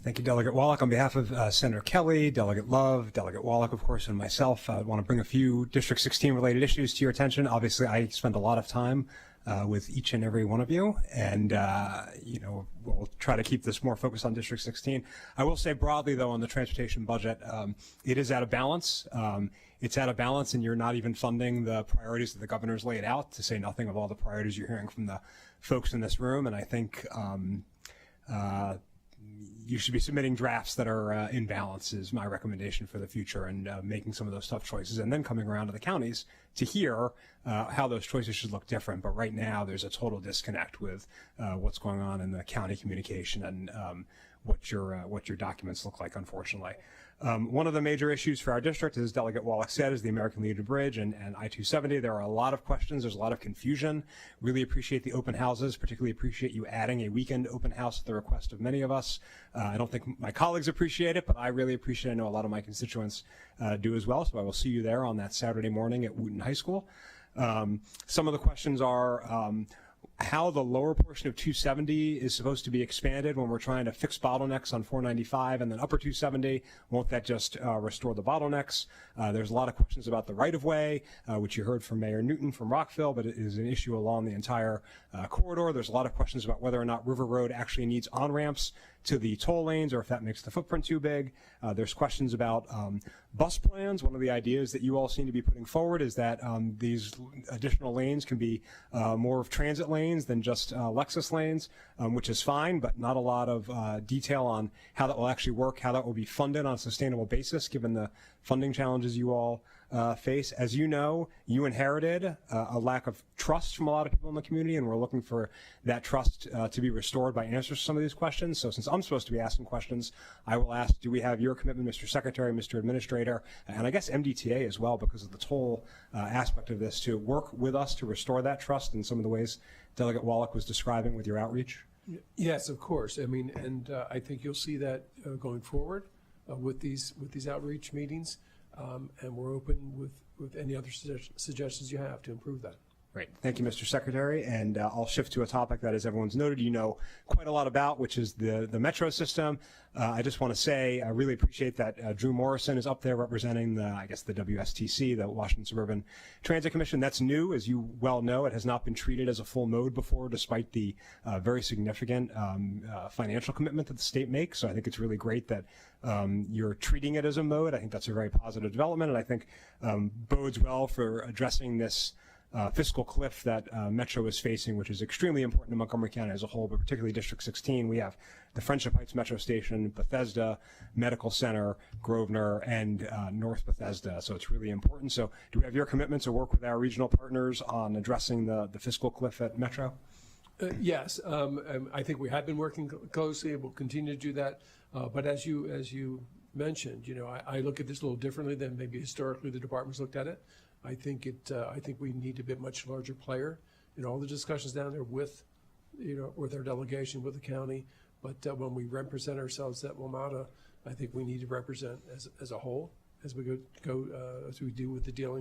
Thank you, Delegate Wallach. On behalf of Senator Kelly, Delegate Love, Delegate Wallach, of course, and myself, I want to bring a few District 16 related issues to your attention. Obviously, I spend a lot of time with each and every one of you, and we'll try to keep this more focused on District 16. I will say broadly, though, on the transportation budget, it is out of balance. It's out of balance, and you're not even funding the priorities that the governor's laid out, to say nothing of all the priorities you're hearing from the folks in this room. And I think you should be submitting drafts that are in balance is my recommendation for the future, and making some of those tough choices, and then coming around to the counties to hear how those choices should look different. But right now there's a total disconnect with what's going on in the county communication and what your documents look like, unfortunately. One of the major issues for our district, as Delegate Wallach said, is the American Legion Bridge and I-270. There are a lot of questions. There's a lot of confusion. Really appreciate the open houses, particularly appreciate you adding a weekend open house at the request of many of us. I don't think my colleagues appreciate it, but I really appreciate it. I know a lot of my constituents do as well, so I will see you there on that Saturday morning at Wooten High School. Some of the questions are how the lower portion of 270 is supposed to be expanded when we're trying to fix bottlenecks on 495, and then upper 270, won't that just restore the bottlenecks? There's a lot of questions about the right-of-way, which you heard from Mayor Newton from Rockville, but it is an issue along the entire corridor. There's a lot of questions about whether or not River Road actually needs on-ramps to the toll lanes, or if that makes the footprint too big. There's questions about bus plans. One of the ideas that you all seem to be putting forward is that these additional lanes can be more of transit lanes than just Lexus lanes, which is fine, but not a lot of detail on how that will actually work, how that will be funded on a sustainable basis, given the funding challenges you all face. As you know, you inherited a lack of trust from a lot of people in the community, and we're looking for that trust to be restored by answers to some of these questions. So since I'm supposed to be asking questions, I will ask, do we have your commitment, Mr. Secretary, Mr. Administrator, and I guess MDTA as well, because of the toll aspect of this, to work with us to restore that trust in some of the ways Delegate Wallach was describing with your outreach? Yes, of course. I mean, and I think you'll see that going forward with these outreach meetings, and we're open with any other suggestions you have to improve that. Great. Thank you, Mr. Secretary. And I'll shift to a topic that, as everyone's noted, you know quite a lot about, which is the metro system. I just want to say I really appreciate that Drew Morrison is up there representing the WSTC, the Washington Suburban Transit Commission. That's new, as you well know. It has not been treated as a full mode before, despite the very significant financial commitment that the state makes. So I think it's really great that you're treating it as a mode. I think that's a very positive development, and I think bodes well for addressing this fiscal cliff that Metro is facing, which is extremely important to Montgomery County as a whole, but particularly District 16. We have the Friendship Heights Metro Station, Bethesda Medical Center, Grosvenor, and North Bethesda. So it's really important. So do we have your commitment to work with our regional partners on addressing the fiscal cliff at Metro? Yes, I think we have been working closely, and we'll continue to do that. But as you mentioned, you know, I look at this a little differently than maybe historically the department's looked at it. I think we need to be a much larger player in all the discussions down there with our delegation, with the county. But when we represent ourselves at WMATA, I think we need to represent as a whole as we go as we do with the deal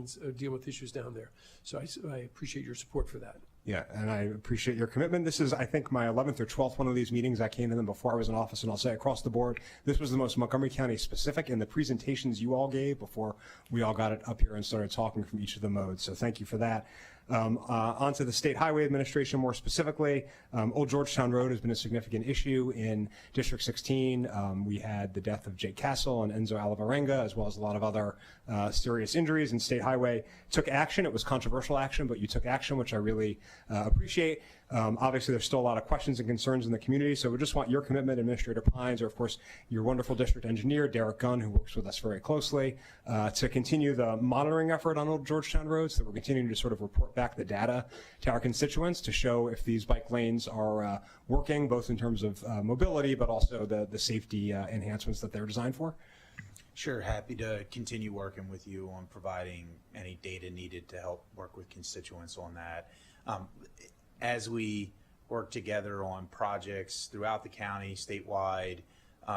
with issues down there. So I appreciate your support for that. Yeah, and I appreciate your commitment. This is, I think, my 11th or 12th one of these meetings. I came to them before I was in office, and I'll say across the board, this was the most Montgomery County specific in the presentations you all gave before we all got it up here and started talking from each of the modes. So thank you for that. On to the State Highway Administration more specifically. Old Georgetown Road has been a significant issue in District 16. We had the death of Jake Castle and Enzo Alavarenga, as well as a lot of other serious injuries, and State Highway took action. It was controversial action, but you took action, which I really appreciate. Obviously, there's still a lot of questions and concerns in the community, so we just want your commitment, Administrator Pines, or of course your wonderful district engineer, Derek Gunn, who works with us very closely, to continue the monitoring effort on Old Georgetown Road, so that we're continuing to sort of report back the data to our constituents to show if these bike lanes are working, both in terms of mobility, but also the safety enhancements that they're designed for. Sure, happy to continue working with you on providing any data needed to help work with constituents on that. As we work together on projects throughout the county, statewide,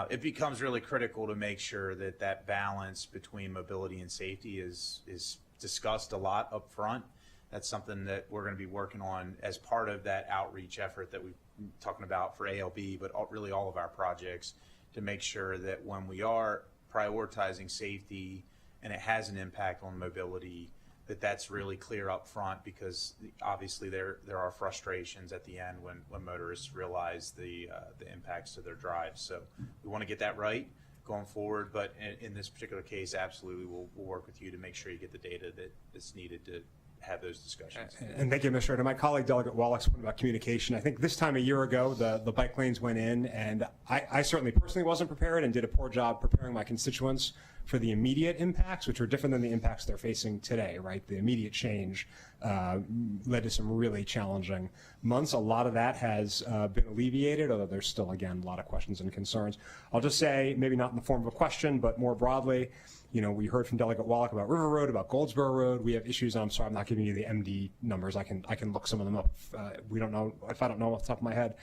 it becomes really critical to make sure that that balance between mobility and safety is discussed a lot up front. That's something that we're going to be working on as part of that outreach effort that we're talking about for ALB, but really all of our projects, to make sure that when we are prioritizing safety and it has an impact on mobility, that's really clear up front, because obviously there are frustrations at the end when motorists realize the impacts to their drives. So we want to get that right going forward, but in this particular case, absolutely we'll work with you to make sure you get the data that's needed to have those discussions. And thank you, Administrator. My colleague, Delegate Wallach, spoke about communication. I think this time a year ago, the bike lanes went in, and I certainly personally wasn't prepared and did a poor job preparing my constituents for the immediate impacts, which are different than the impacts they're facing today, right? The immediate change led to some really challenging months. A lot of that has been alleviated, although there's still, again, a lot of questions and concerns. I'll just say, maybe not in the form of a question, but more broadly, we heard from Delegate Wallach about River Road, about Goldsboro Road. We have issues. I'm sorry, I'm not giving you the MD numbers. I can look some of them up. If I don't know off the top of my head.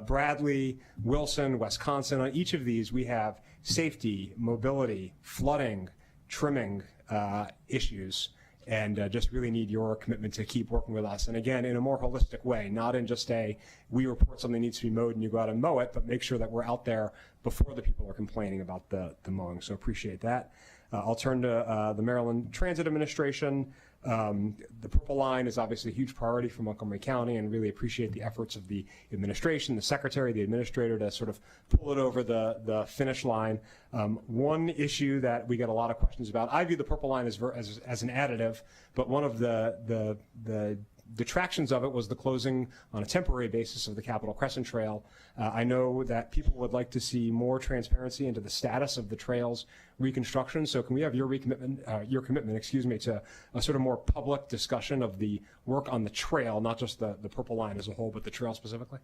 Bradley, Wilson, Wisconsin. On each of these, we have safety, mobility, flooding, trimming issues, and just really need your commitment to keep working with us. And again, in a more holistic way, not in just we report something needs to be mowed and you go out and mow it, but make sure that we're out there before the people are complaining about the mowing. So appreciate that. I'll turn to the Maryland Transit Administration. The Purple Line is obviously a huge priority for Montgomery County, and really appreciate the efforts of the administration, the secretary, the administrator to sort of pull it over the finish line. One issue that we get a lot of questions about, I view the Purple Line as an additive, but one of the detractions of it was the closing on a temporary basis of the Capitol Crescent Trail. I know that people would like to see more transparency into the status of the trail's reconstruction. So can we have your commitment, to a sort of more public discussion of the work on the trail, not just the Purple Line as a whole, but the trail specifically?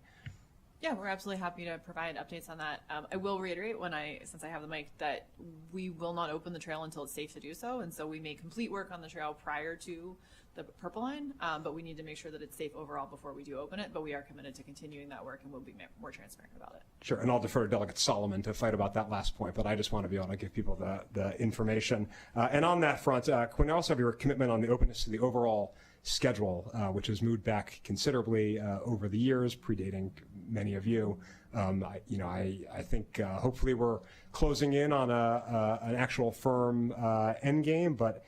Yeah, we're absolutely happy to provide updates on that. I will reiterate, since I have the mic, that we will not open the trail until it's safe to do so, and so we may complete work on the trail prior to the Purple Line, but we need to make sure that it's safe overall before we do open it. But we are committed to continuing that work, and we'll be more transparent about it. Sure, and I'll defer to Delegate Solomon to fight about that last point, but I just want to be able to give people the information. And on that front, can we also have your commitment on the openness to the overall schedule, which has moved back considerably over the years, predating many of you. I think hopefully we're closing in on an actual firm end game, but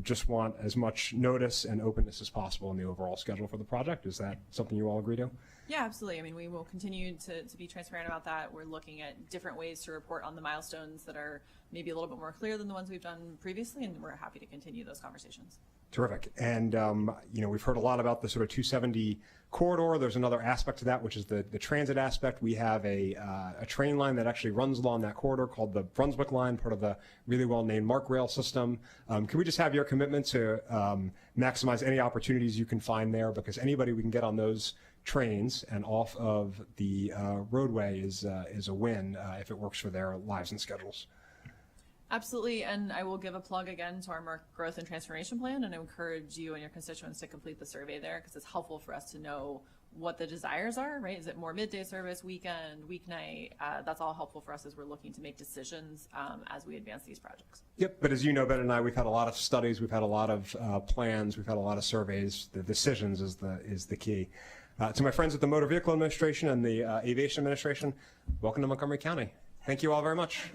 just want as much notice and openness as possible in the overall schedule for the project. Is that something you all agree to? Yeah, absolutely. I mean, we will continue to be transparent about that. We're looking at different ways to report on the milestones that are maybe a little bit more clear than the ones we've done previously, and we're happy to continue those conversations. Terrific. And, we've heard a lot about the sort of 270 corridor. There's another aspect to that, which is the transit aspect. We have a train line that actually runs along that corridor called the Brunswick Line, part of the really well-named MARC rail system. Can we just have your commitment to maximize any opportunities you can find there? Because anybody we can get on those trains and off of the roadway is a win if it works for their lives and schedules. Absolutely, and I will give a plug again to our MARC Growth and Transformation Plan, and I encourage you and your constituents to complete the survey there, because it's helpful for us to know what the desires are, right? Is it more midday service, weekend, weeknight? That's all helpful for us as we're looking to make decisions as we advance these projects. Yep, but as you know better than I, we've had a lot of studies, we've had a lot of plans, we've had a lot of surveys. The decisions is the key. To my friends at the Motor Vehicle Administration and the Aviation Administration, welcome to Montgomery County. Thank you all very much.